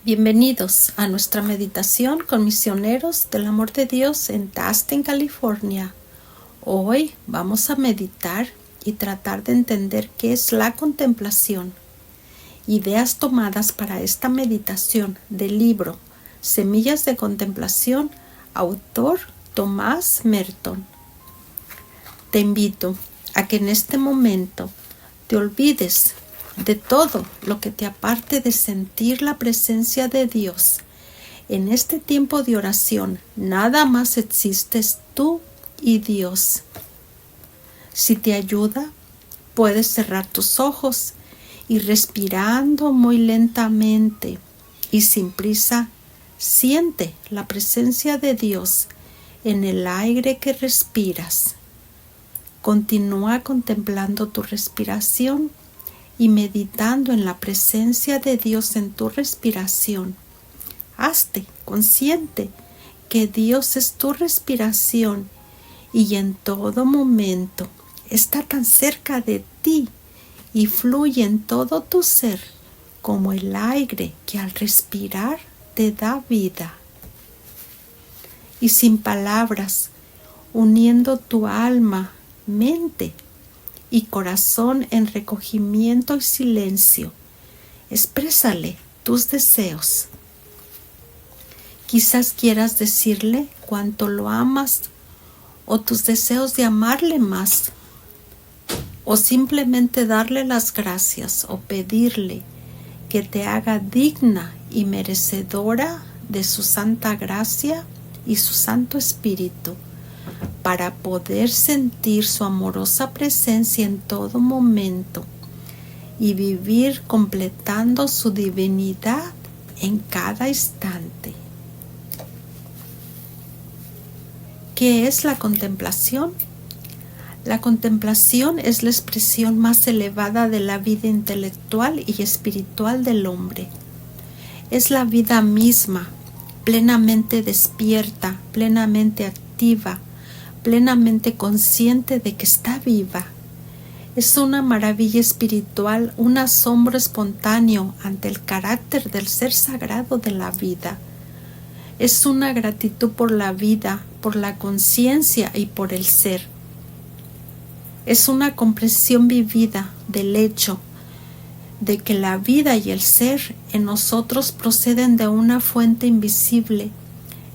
Bienvenidos a nuestra meditación con misioneros del amor de Dios en Tustin, California. Hoy vamos a meditar y tratar de entender qué es la contemplación. Ideas tomadas para esta meditación del libro Semillas de Contemplación, autor Thomas Merton. Te invito a que en este momento te olvides de todo lo que te aparte de sentir la presencia de Dios. En este tiempo de oración, nada más existes tú y Dios. Si te ayuda, puedes cerrar tus ojos y respirando muy lentamente y sin prisa, siente la presencia de Dios en el aire que respiras. Continúa contemplando tu respiración y meditando en la presencia de Dios en tu respiración. Hazte consciente que Dios es tu respiración y en todo momento está tan cerca de ti y fluye en todo tu ser como el aire que al respirar te da vida. Y sin palabras, uniendo tu alma, mente y corazón en recogimiento y silencio, exprésale tus deseos. Quizás quieras decirle cuánto lo amas o tus deseos de amarle más, o simplemente darle las gracias o pedirle que te haga digna y merecedora de su santa gracia y su santo espíritu, para poder sentir su amorosa presencia en todo momento y vivir completando su divinidad en cada instante. ¿Qué es la contemplación? La contemplación es la expresión más elevada de la vida intelectual y espiritual del hombre. Es la vida misma, plenamente despierta, plenamente activa, plenamente consciente de que está viva. Es una maravilla espiritual, un asombro espontáneo ante el carácter del ser sagrado de la vida. Es una gratitud por la vida, por la conciencia y por el ser. Es una comprensión vivida del hecho de que la vida y el ser en nosotros proceden de una fuente invisible.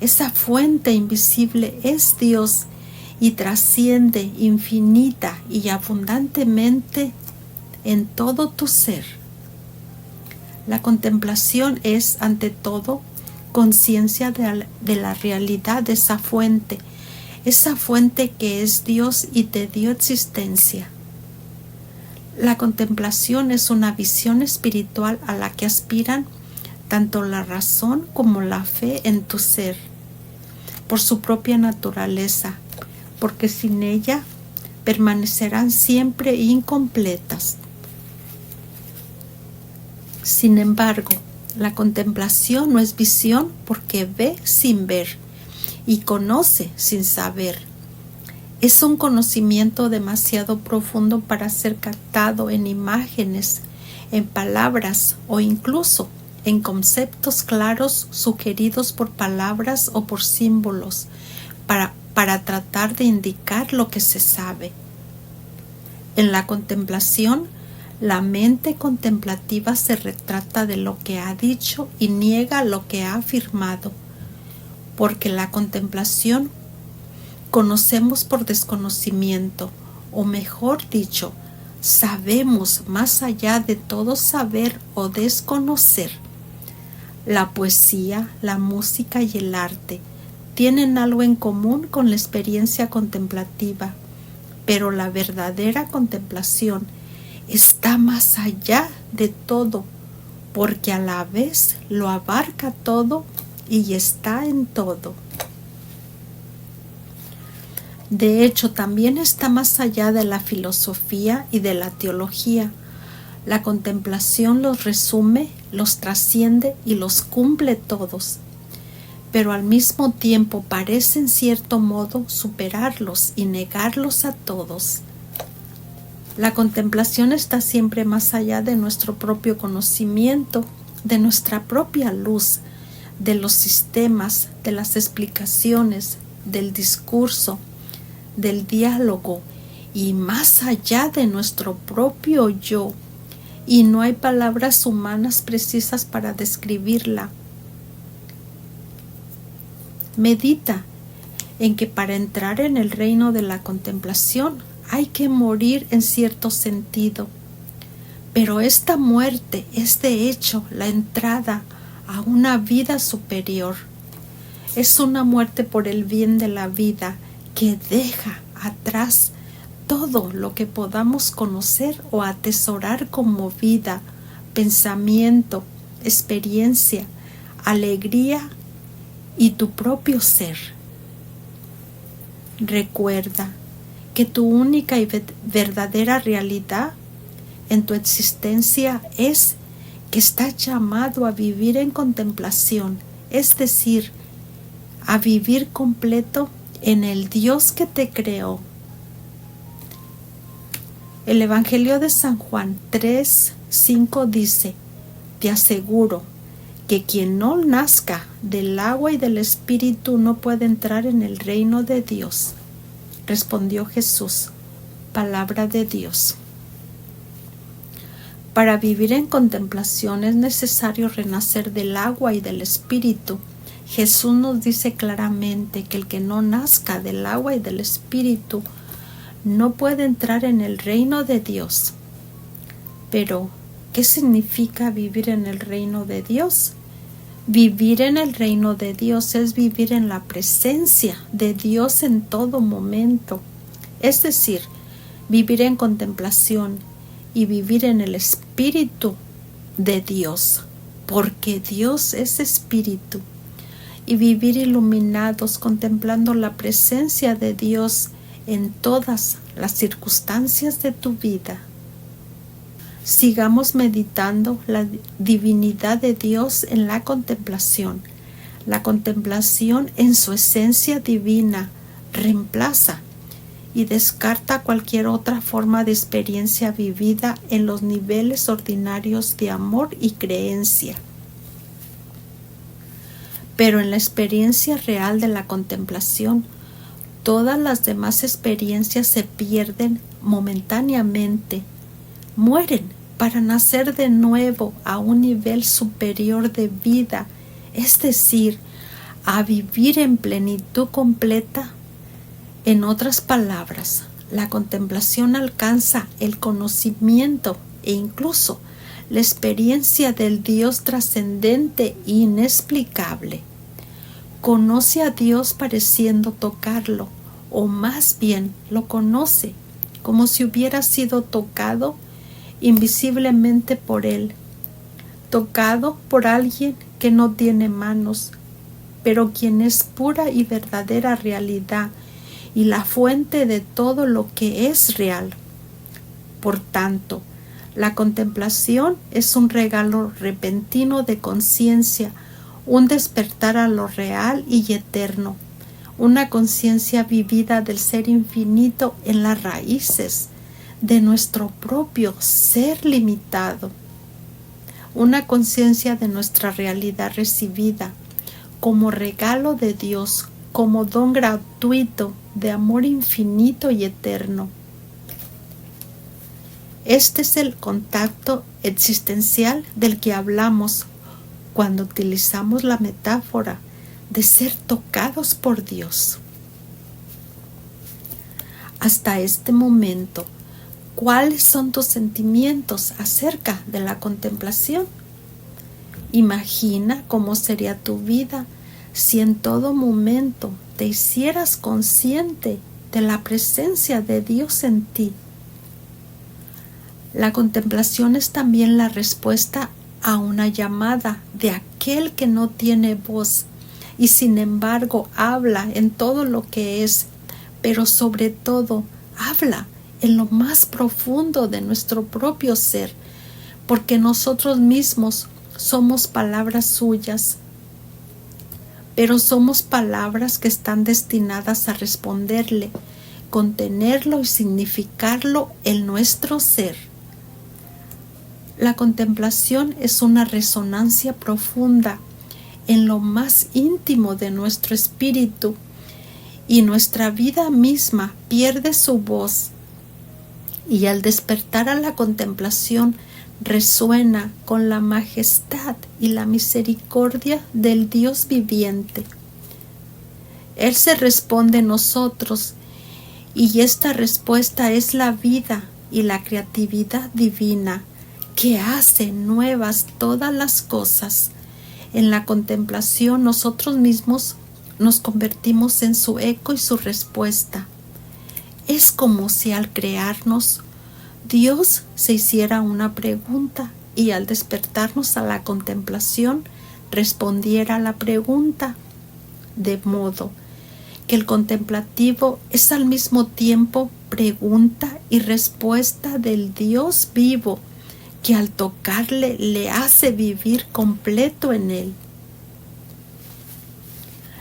Esa fuente invisible es Dios y trasciende infinita y abundantemente en todo tu ser. La contemplación es, ante todo, conciencia de la realidad de esa fuente que es Dios y te dio existencia. La contemplación es una visión espiritual a la que aspiran tanto la razón como la fe en tu ser, por su propia naturaleza, porque sin ella permanecerán siempre incompletas. Sin embargo, la contemplación no es visión porque ve sin ver y conoce sin saber. Es un conocimiento demasiado profundo para ser captado en imágenes, en palabras o incluso en conceptos claros sugeridos por palabras o por símbolos para tratar de indicar lo que se sabe. En la contemplación, la mente contemplativa se retrata de lo que ha dicho y niega lo que ha afirmado, porque la contemplación conocemos por desconocimiento, o mejor dicho, sabemos más allá de todo saber o desconocer. La poesía, la música y el arte tienen algo en común con la experiencia contemplativa, pero la verdadera contemplación está más allá de todo, porque a la vez lo abarca todo y está en todo. De hecho, también está más allá de la filosofía y de la teología. La contemplación los resume, los trasciende y los cumple todos, pero al mismo tiempo parece en cierto modo superarlos y negarlos a todos. La contemplación está siempre más allá de nuestro propio conocimiento de nuestra propia luz, de los sistemas, de las explicaciones, del discurso, del diálogo y más allá de nuestro propio yo. Y no hay palabras humanas precisas para describirla. Medita en que para entrar en el reino de la contemplación hay que morir en cierto sentido. Pero esta muerte es de hecho la entrada a una vida superior. Es una muerte por el bien de la vida que deja atrás todo lo que podamos conocer o atesorar como vida, pensamiento, experiencia, alegría y tu propio ser. Recuerda que tu única y verdadera realidad en tu existencia es que estás llamado a vivir en contemplación, es decir, a vivir completo en el Dios que te creó. El Evangelio de San Juan 3:5 dice: te aseguro que quien no nazca del agua y del Espíritu no puede entrar en el reino de Dios. Respondió Jesús, palabra de Dios. Para vivir en contemplación es necesario renacer del agua y del Espíritu. Jesús nos dice claramente que el que no nazca del agua y del Espíritu no puede entrar en el reino de Dios. Pero, ¿qué significa vivir en el reino de Dios? Vivir en el reino de Dios es vivir en la presencia de Dios en todo momento. Es decir, vivir en contemplación y vivir en el Espíritu de Dios, porque Dios es Espíritu. Y vivir iluminados contemplando la presencia de Dios en todas las circunstancias de tu vida. Sigamos meditando la divinidad de Dios en la contemplación. La contemplación en su esencia divina reemplaza y descarta cualquier otra forma de experiencia vivida en los niveles ordinarios de amor y creencia. Pero en la experiencia real de la contemplación, todas las demás experiencias se pierden momentáneamente, mueren para nacer de nuevo a un nivel superior de vida, es decir, a vivir en plenitud completa. En otras palabras, la contemplación alcanza el conocimiento e incluso la experiencia del Dios trascendente e inexplicable. Conoce a Dios pareciendo tocarlo, o más bien lo conoce como si hubiera sido tocado invisiblemente por Él, tocado por alguien que no tiene manos, pero quien es pura y verdadera realidad y la fuente de todo lo que es real. Por tanto, la contemplación es un regalo repentino de conciencia, un despertar a lo real y eterno, una conciencia vivida del ser infinito en las raíces de nuestro propio ser limitado, una conciencia de nuestra realidad recibida como regalo de Dios, como don gratuito de amor infinito y eterno. Este es el contacto existencial del que hablamos cuando utilizamos la metáfora de ser tocados por Dios. Hasta este momento, ¿cuáles son tus sentimientos acerca de la contemplación? Imagina cómo sería tu vida si en todo momento te hicieras consciente de la presencia de Dios en ti. La contemplación es también la respuesta a una llamada de aquel que no tiene voz y sin embargo habla en todo lo que es, pero sobre todo habla en lo más profundo de nuestro propio ser, porque nosotros mismos somos palabras suyas, pero somos palabras que están destinadas a responderle, contenerlo y significarlo en nuestro ser. La contemplación es una resonancia profunda en lo más íntimo de nuestro espíritu, y nuestra vida misma pierde su voz, y al despertar a la contemplación resuena con la majestad y la misericordia del Dios viviente. Él se responde en nosotros, y esta respuesta es la vida y la creatividad divina que hace nuevas todas las cosas. En la contemplación nosotros mismos nos convertimos en su eco y su respuesta. Es como si al crearnos, Dios se hiciera una pregunta y al despertarnos a la contemplación respondiera a la pregunta, de modo que el contemplativo es al mismo tiempo pregunta y respuesta del Dios vivo, que al tocarle le hace vivir completo en él.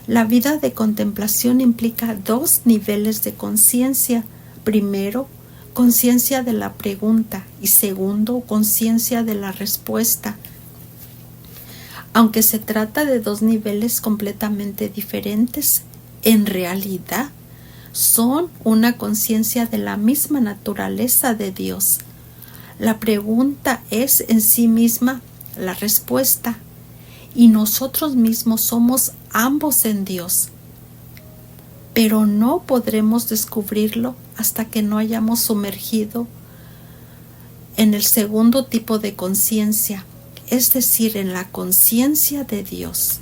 La vida de contemplación implica dos niveles de conciencia. Primero, conciencia de la pregunta, y segundo, conciencia de la respuesta. Aunque se trata de dos niveles completamente diferentes, en realidad son una conciencia de la misma naturaleza de Dios. La pregunta es en sí misma la respuesta, y nosotros mismos somos ambos en Dios. Pero no podremos descubrirlo hasta que no hayamos sumergido en el segundo tipo de conciencia, es decir, en la conciencia de Dios.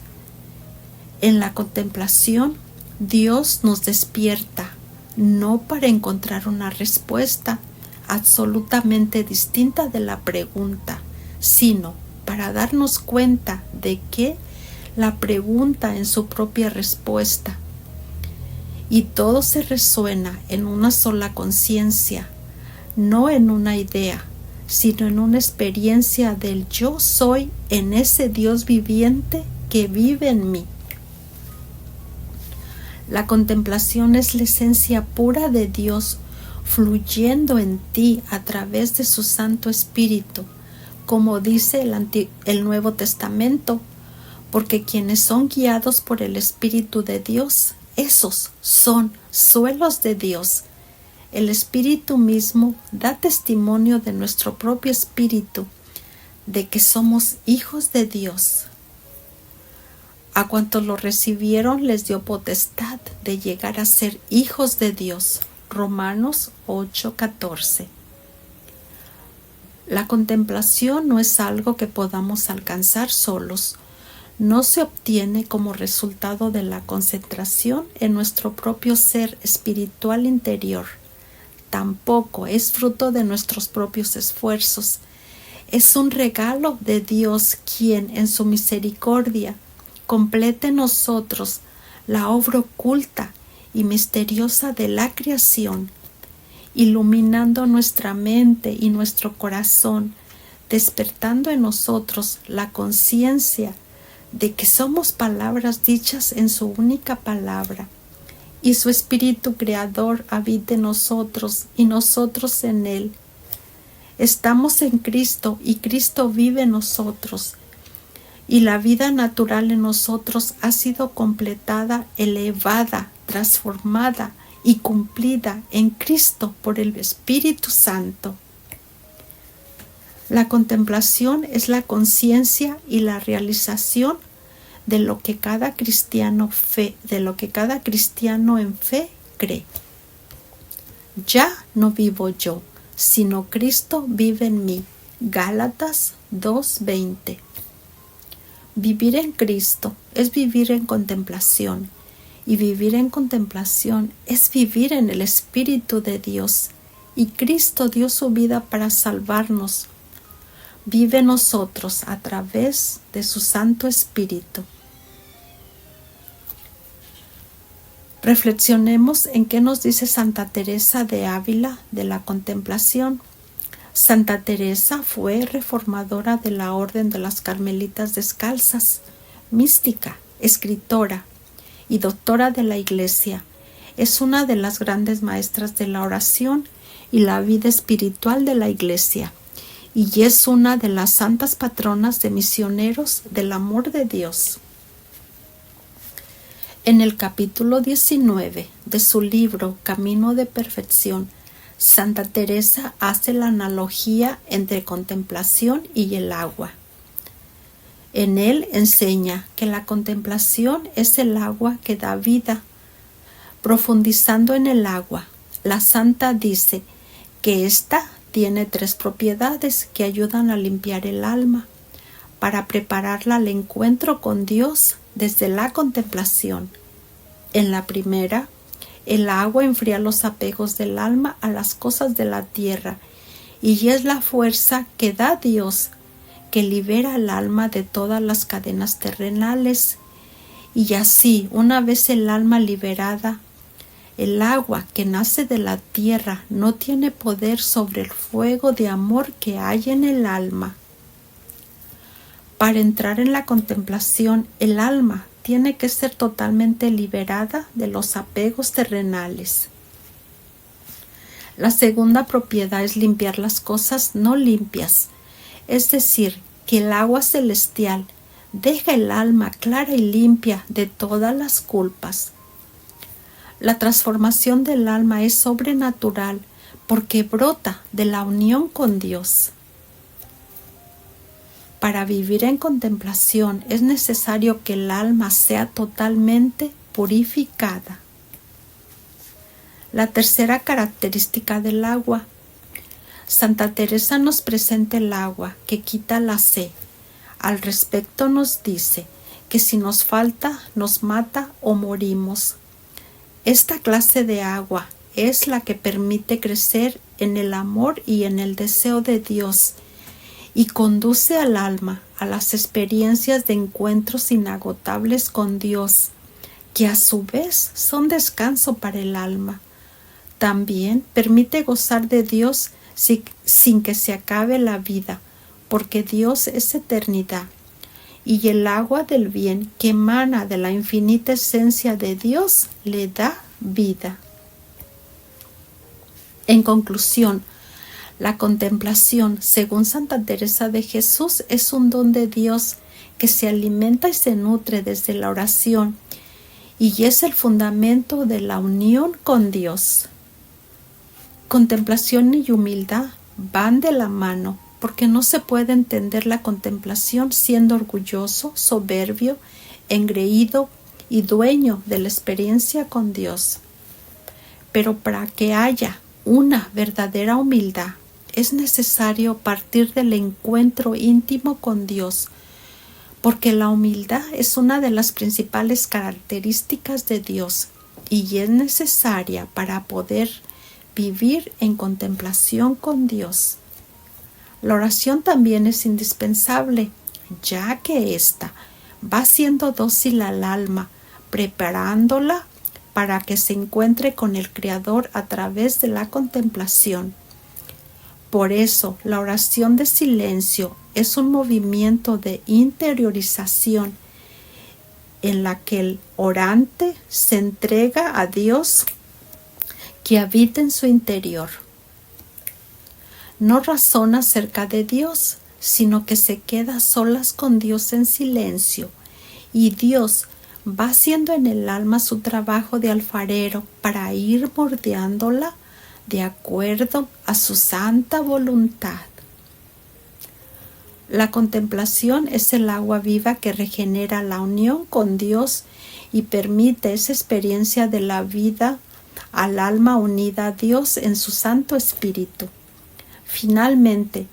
En la contemplación, Dios nos despierta, no para encontrar una respuesta absolutamente distinta de la pregunta, sino para darnos cuenta de que la pregunta en su propia respuesta, y todo se resuena en una sola conciencia, no en una idea, sino en una experiencia del yo soy en ese Dios viviente que vive en mí. La contemplación es la esencia pura de Dios fluyendo en ti a través de su Santo Espíritu, como dice el Nuevo Testamento, porque quienes son guiados por el Espíritu de Dios, esos son suelos de Dios. El Espíritu mismo da testimonio de nuestro propio espíritu, de que somos hijos de Dios. A cuantos lo recibieron les dio potestad de llegar a ser hijos de Dios. Romanos 8:14. La contemplación no es algo que podamos alcanzar solos. No se obtiene como resultado de la concentración en nuestro propio ser espiritual interior. Tampoco es fruto de nuestros propios esfuerzos. Es un regalo de Dios, quien en su misericordia complete en nosotros la obra oculta y misteriosa de la creación, iluminando nuestra mente y nuestro corazón, despertando en nosotros la conciencia de que somos palabras dichas en su única palabra, y su Espíritu Creador habita en nosotros y nosotros en Él. Estamos en Cristo y Cristo vive en nosotros, y la vida natural en nosotros ha sido completada, elevada, transformada y cumplida en Cristo por el Espíritu Santo. La contemplación es la conciencia y la realización de lo que cada cristiano en fe cree. Ya no vivo yo, sino Cristo vive en mí. Gálatas 2:20. Vivir en Cristo es vivir en contemplación, y vivir en contemplación es vivir en el Espíritu de Dios, y Cristo dio su vida para salvarnos. Vive en nosotros a través de su Santo Espíritu. Reflexionemos en qué nos dice Santa Teresa de Ávila de la contemplación. Santa Teresa fue reformadora de la Orden de las Carmelitas Descalzas, mística, escritora y doctora de la Iglesia. Es una de las grandes maestras de la oración y la vida espiritual de la Iglesia, y es una de las santas patronas de misioneros del amor de Dios. En el capítulo 19 de su libro Camino de Perfección, Santa Teresa hace la analogía entre contemplación y el agua. En él enseña que la contemplación es el agua que da vida. Profundizando en el agua, la santa dice que ésta tiene 3 propiedades que ayudan a limpiar el alma, para prepararla al encuentro con Dios desde la contemplación. En la primera, el agua enfría los apegos del alma a las cosas de la tierra y es la fuerza que da Dios, que libera al alma de todas las cadenas terrenales. Y así, una vez el alma liberada, el agua que nace de la tierra no tiene poder sobre el fuego de amor que hay en el alma. Para entrar en la contemplación, el alma tiene que ser totalmente liberada de los apegos terrenales. La segunda propiedad es limpiar las cosas no limpias, es decir, que el agua celestial deja el alma clara y limpia de todas las culpas. La transformación del alma es sobrenatural porque brota de la unión con Dios. Para vivir en contemplación es necesario que el alma sea totalmente purificada. La tercera característica del agua. Santa Teresa nos presenta el agua que quita la sed. Al respecto nos dice que si nos falta, nos mata o morimos. Esta clase de agua es la que permite crecer en el amor y en el deseo de Dios, y conduce al alma a las experiencias de encuentros inagotables con Dios, que a su vez son descanso para el alma. También permite gozar de Dios sin que se acabe la vida, porque Dios es eternidad, y el agua del bien que emana de la infinita esencia de Dios le da vida. En conclusión, la contemplación, según Santa Teresa de Jesús, es un don de Dios que se alimenta y se nutre desde la oración y es el fundamento de la unión con Dios. Contemplación y humildad van de la mano porque no se puede entender la contemplación siendo orgulloso, soberbio, engreído y dueño de la experiencia con Dios. Pero para que haya una verdadera humildad, es necesario partir del encuentro íntimo con Dios, porque la humildad es una de las principales características de Dios y es necesaria para poder vivir en contemplación con Dios. La oración también es indispensable, ya que ésta va siendo dócil al alma, preparándola para que se encuentre con el Creador a través de la contemplación. Por eso, la oración de silencio es un movimiento de interiorización en la que el orante se entrega a Dios que habita en su interior. No razona acerca de Dios, sino que se queda a solas con Dios en silencio, y Dios va haciendo en el alma su trabajo de alfarero para ir moldeándola de acuerdo a su santa voluntad. La contemplación es el agua viva que regenera la unión con Dios y permite esa experiencia de la vida al alma unida a Dios en su Santo Espíritu. Finalmente,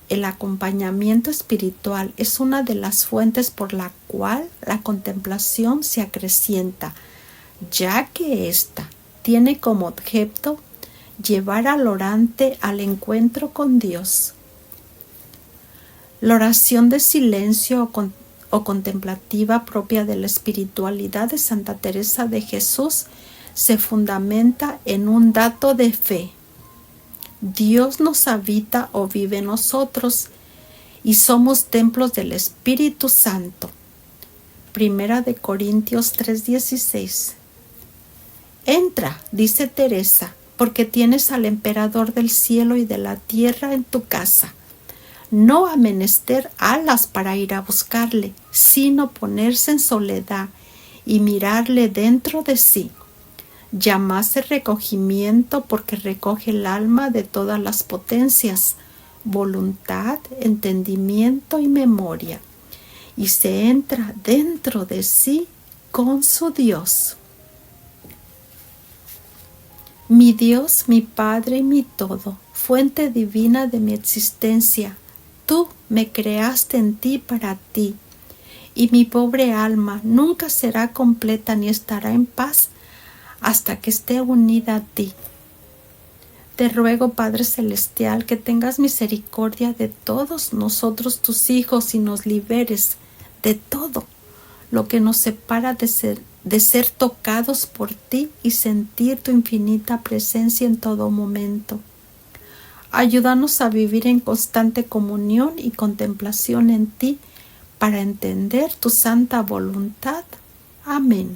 el acompañamiento espiritual es una de las fuentes por la cual la contemplación se acrecienta, ya que ésta tiene como objeto llevar al orante al encuentro con Dios. La oración de silencio o contemplativa propia de la espiritualidad de Santa Teresa de Jesús se fundamenta en un dato de fe. Dios nos habita o vive en nosotros y somos templos del Espíritu Santo. 1 Corintios 3:16. Entra, dice Teresa, porque tienes al emperador del cielo y de la tierra en tu casa. no ha menester alas para ir a buscarle, sino ponerse en soledad y mirarle dentro de sí. Llámase recogimiento porque recoge el alma de todas las potencias, voluntad, entendimiento y memoria, y se entra dentro de sí con su Dios. Mi Dios, mi Padre y mi todo, fuente divina de mi existencia, tú me creaste en ti para ti, y mi pobre alma nunca será completa ni estará en paz hasta que esté unida a ti. Te ruego, Padre Celestial, que tengas misericordia de todos nosotros tus hijos y nos liberes de todo lo que nos separa de ser tocados por ti y sentir tu infinita presencia en todo momento. Ayúdanos a vivir en constante comunión y contemplación en ti para entender tu santa voluntad. Amén.